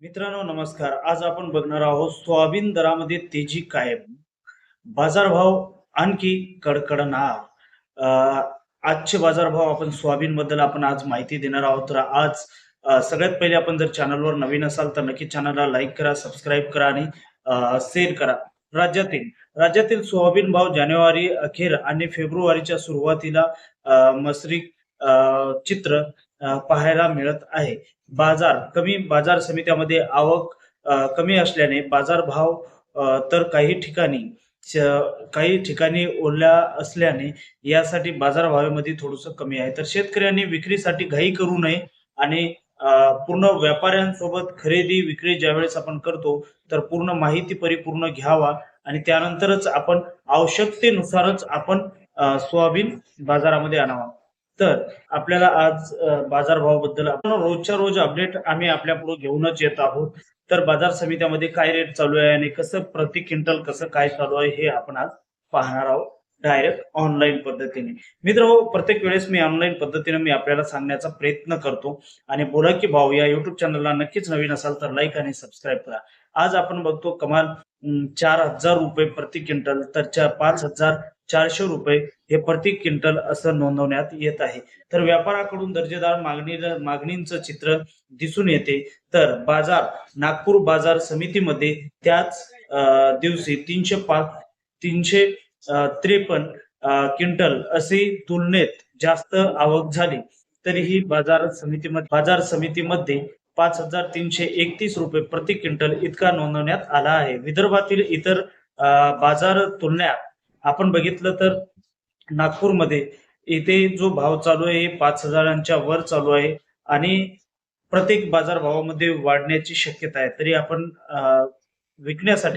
मित्रांनो नमस्कार. आज आपण बघणार आहोत सोयाबीन दरामध्ये तेजी कायम. बाजारभाव आणखी कडकडणार. अ, आजचे बाजारभाव आपण सोयाबीनबद्दल आपण आज माहिती देणार आहोत. तर आज सगळ्यात पहिले आपण जर चॅनलवर नवीन असाल तर नक्की चॅनलला लाईक करा, सबस्क्राईब करा आणि शेअर करा. राज्यातील राज्यातील सोयाबीन भाव जानेवारी अखेर आणि फेब्रुवारीच्या सुरुवातीला मसरी चित्र पाहायला मिळत आहे. बाजार समित्यामध्ये आवक कमी असल्याने बाजारभाव तर काही ठिकाणी ओल्या असल्याने यासाठी बाजारभावामध्ये थोडंसं कमी आहे. तर शेतकऱ्यांनी विक्रीसाठी घाई करू नये आणि अ, पूर्ण व्यापाऱ्यांसोबत खरेदी विक्री ज्यावेळेस आपण करतो तर पूर्ण माहिती परिपूर्ण घ्यावा आणि त्यानंतरच आपण आवश्यकतेनुसारच आपण सोयाबीन बाजारामध्ये आणावा. तर आपल्याला आज बाजारभावाबद्दल आपण रोजच्या रोज अपडेट आम्ही आपल्या पुढे घेऊनच येत आहोत. तर बाजार समित्यामध्ये काय रेट चालू आहे आणि कसं प्रति क्विंटल कसं काय चालू आहे हे आपण आज पाहणार आहोत डायरेक्ट ऑनलाईन पद्धतीने. मित्र प्रत्येक वेळेस मी ऑनलाईन पद्धतीने मी आपल्याला सांगण्याचा प्रयत्न करतो आणि बोला की भाव या युट्यूब चॅनलला नक्कीच नवीन असाल तर लाईक आणि सबस्क्राईब करा. आज आपण बघतो कमाल 4,000 रुपये प्रति क्विंटल तर 5,400 रुपये हे प्रति क्विंटल असं नोंदवण्यात येत आहे. तर व्यापाऱ्याकडून दर्जेदार मागणीचं चित्र दिसून येते. तर नागपूर बाजार समितीमध्ये त्याच दिवशी 353 क्विंटल अशी तुलनेत जास्त आवक झाली. तरीही बाजार समितीमध्ये 5,331 रुपये प्रति क्विंटल इतका नोंदवण्यात आला आहे. विदर्भातील इतर बाजार तुलनेत आपण बघितलं तर नागपूरमध्ये इथे जो भाव चालू आहे 5,000च्या वर चालू आहे आणि प्रत्येक बाजारभावामध्ये वाढण्याची शक्यता आहे. तरी आपण विकण्यासाठी